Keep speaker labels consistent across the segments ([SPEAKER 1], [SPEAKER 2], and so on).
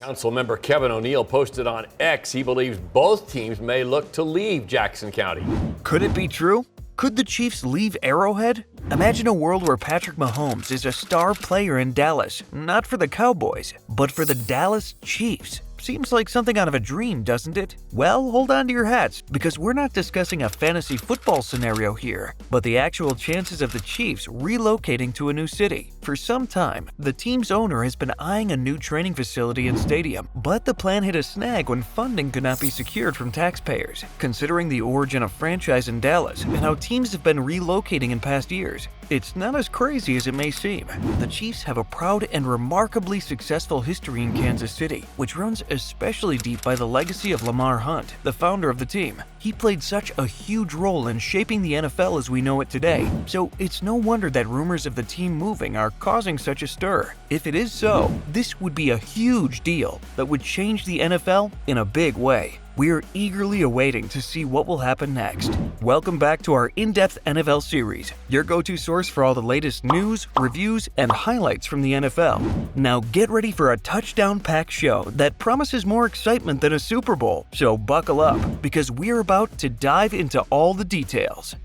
[SPEAKER 1] Council member Kevin O'Neill posted on X he believes both teams may look to leave Jackson County.
[SPEAKER 2] Could it be true? Could the Chiefs leave Arrowhead? Imagine a world where Patrick Mahomes is a star player in Dallas, not for the Cowboys, but for the Dallas Chiefs. Seems like something out of a dream, doesn't it? Well, hold on to your hats, because we're not discussing a fantasy football scenario here, but the actual chances of the Chiefs relocating to a new city. For some time, the team's owner has been eyeing a new training facility and stadium, but the plan hit a snag when funding could not be secured from taxpayers. Considering the origin of franchise in Dallas and how teams have been relocating in past years, it's not as crazy as it may seem. The Chiefs have a proud and remarkably successful history in Kansas City, which runs especially deep by the legacy of Lamar Hunt, the founder of the team. He played such a huge role in shaping the NFL as we know it today, so it's no wonder that rumors of the team moving are causing such a stir. If it is so, this would be a huge deal that would change the NFL in a big way. We're eagerly awaiting to see what will happen next. Welcome back to our in-depth NFL series, your go-to source for all the latest news, reviews, and highlights from the NFL. Now get ready for a touchdown-packed show that promises more excitement than a Super Bowl, so buckle up, because we're about to dive into all the details.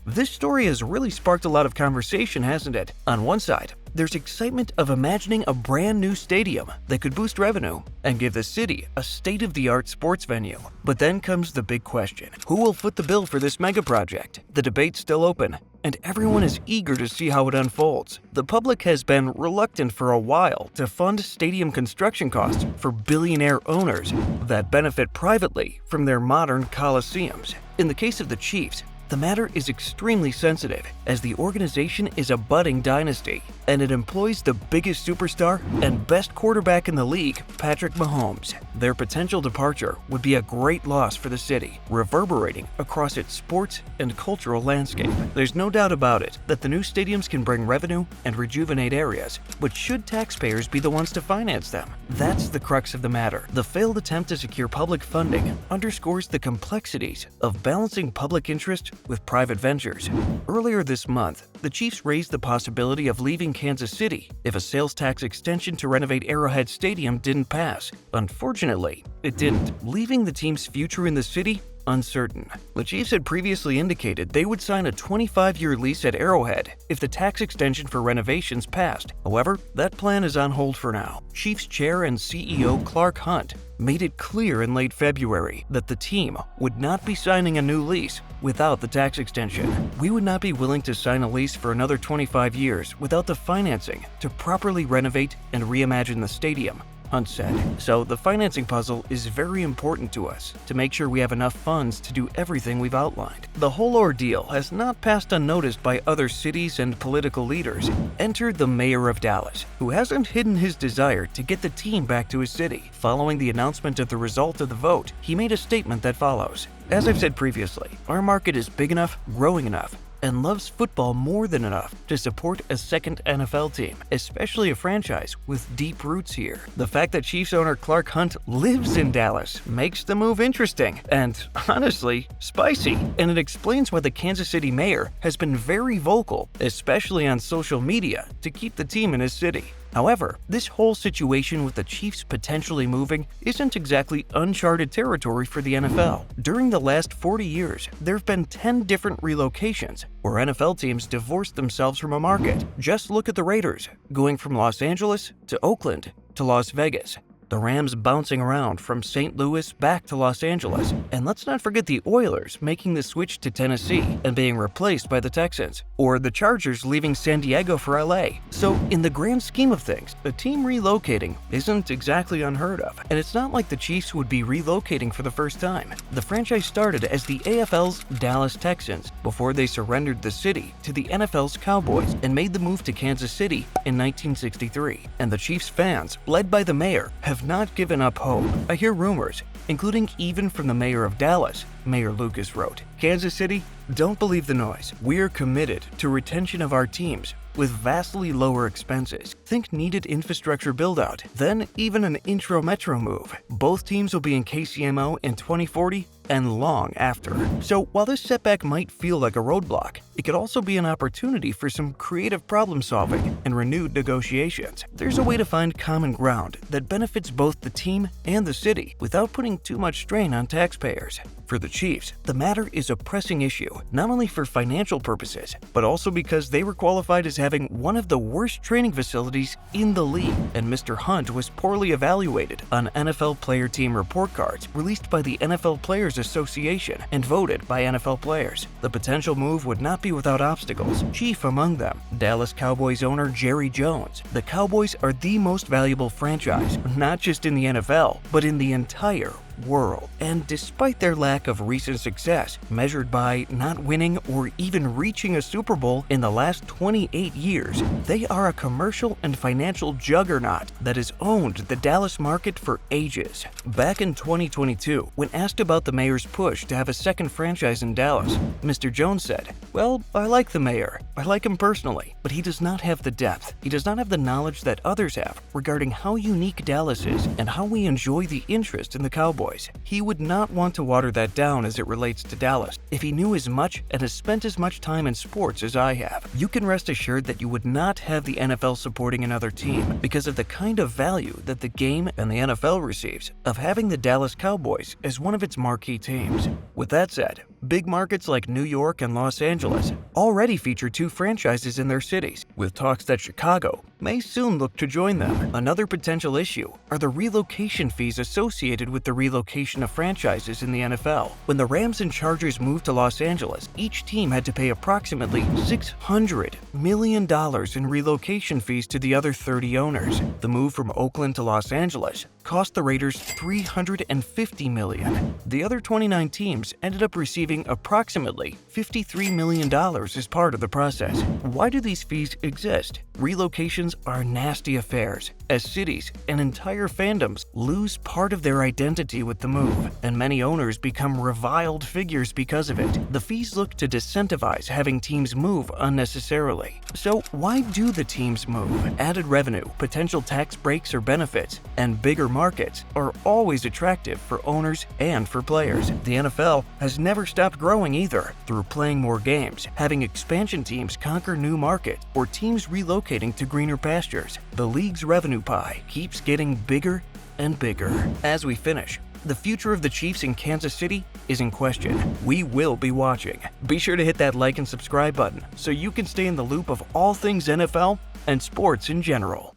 [SPEAKER 2] This story has really sparked a lot of conversation, hasn't it? On one side, there's excitement of imagining a brand new stadium that could boost revenue and give the city a state-of-the-art sports venue. But then comes the big question: who will foot the bill for this mega project? The debate's still open, and everyone is eager to see how it unfolds. The public has been reluctant for a while to fund stadium construction costs for billionaire owners that benefit privately from their modern coliseums. In the case of the Chiefs, the matter is extremely sensitive, as the organization is a budding dynasty, and it employs the biggest superstar and best quarterback in the league, Patrick Mahomes. Their potential departure would be a great loss for the city, reverberating across its sports and cultural landscape. There's no doubt about it that the new stadiums can bring revenue and rejuvenate areas, but should taxpayers be the ones to finance them? That's the crux of the matter. The failed attempt to secure public funding underscores the complexities of balancing public interest with private ventures. Earlier this month, the Chiefs raised the possibility of leaving Kansas City if a sales tax extension to renovate Arrowhead Stadium didn't pass. Unfortunately, it didn't, leaving the team's future in the city uncertain. The Chiefs had previously indicated they would sign a 25-year lease at Arrowhead if the tax extension for renovations passed. However, that plan is on hold for now. Chiefs chair and CEO Clark Hunt made it clear in late February that the team would not be signing a new lease without the tax extension. "We would not be willing to sign a lease for another 25 years without the financing to properly renovate and reimagine the stadium," Hunt said. "So the financing puzzle is very important to us to make sure we have enough funds to do everything we've outlined." The whole ordeal has not passed unnoticed by other cities and political leaders. Enter the mayor of Dallas, who hasn't hidden his desire to get the team back to his city. Following the announcement of the result of the vote, he made a statement that follows: "As I've said previously, our market is big enough, growing enough, and loves football more than enough to support a second NFL team, especially a franchise with deep roots here. The fact that Chiefs owner Clark Hunt lives in Dallas makes the move interesting and, honestly, spicy, and it explains why the Kansas City mayor has been very vocal, especially on social media, to keep the team in his city." However, this whole situation with the Chiefs potentially moving isn't exactly uncharted territory for the NFL. During the last 40 years, there have been 10 different relocations where NFL teams divorced themselves from a market. Just look at the Raiders, going from Los Angeles to Oakland to Las Vegas. The Rams bouncing around from St. Louis back to Los Angeles. And let's not forget the Oilers making the switch to Tennessee and being replaced by the Texans, or the Chargers leaving San Diego for LA. So in the grand scheme of things, a team relocating isn't exactly unheard of, and it's not like the Chiefs would be relocating for the first time. The franchise started as the AFL's Dallas Texans before they surrendered the city to the NFL's Cowboys and made the move to Kansas City in 1963. And the Chiefs fans, led by the mayor, have not given up hope. I hear rumors, including even from the mayor of Dallas. Mayor Lucas wrote, "Kansas City, don't believe the noise. We're committed to retention of our teams with vastly lower expenses. Think needed infrastructure build-out, then even an intro metro move. Both teams will be in KCMO in 2040 and long after. So while this setback might feel like a roadblock, it could also be an opportunity for some creative problem solving and renewed negotiations. There's a way to find common ground that benefits both the team and the city without putting too much strain on taxpayers. For the Chiefs, the matter is a pressing issue, not only for financial purposes, but also because they were qualified as having one of the worst training facilities in the league, and Mr. Hunt was poorly evaluated on NFL player team report cards released by the NFL Players Association and voted by NFL players. The potential move would not be without obstacles, chief among them Dallas Cowboys owner Jerry Jones. The Cowboys are the most valuable franchise, not just in the NFL, but in the entire world. And despite their lack of recent success, measured by not winning or even reaching a Super Bowl in the last 28 years, they are a commercial and financial juggernaut that has owned the Dallas market for ages. Back in 2022, when asked about the mayor's push to have a second franchise in Dallas, Mr. Jones said, "Well, I like the mayor. I like him personally, but he does not have the depth. He does not have the knowledge that others have regarding how unique Dallas is and how we enjoy the interest in the Cowboys. He would not want to water that down as it relates to Dallas if he knew as much and has spent as much time in sports as I have. You can rest assured that you would not have the NFL supporting another team because of the kind of value that the game and the NFL receives of having the Dallas Cowboys as one of its marquee teams." With that said, big markets like New York and Los Angeles already feature two franchises in their cities, with talks that Chicago may soon look to join them. Another potential issue are the relocation fees associated with the relocation of franchises in the NFL. When the Rams and Chargers moved to Los Angeles, each team had to pay approximately $600 million in relocation fees to the other 30 owners. The move from Oakland to Los Angeles cost the Raiders $350 million. The other 29 teams ended up receiving approximately $53 million as part of the process. Why do these fees exist? Relocations are nasty affairs, as cities and entire fandoms lose part of their identity with the move, and many owners become reviled figures because of it. The fees look to disincentivize having teams move unnecessarily. So why do the teams move? Added revenue, potential tax breaks or benefits, and bigger markets are always attractive for owners and for players. The NFL has never stopped growing either, through playing more games, having expansion teams conquer new markets, or teams relocating to greener pastures. The league's revenue pie keeps getting bigger and bigger. As we finish, the future of the Chiefs in Kansas City is in question. We will be watching. Be sure to hit that like and subscribe button so you can stay in the loop of all things NFL and sports in general.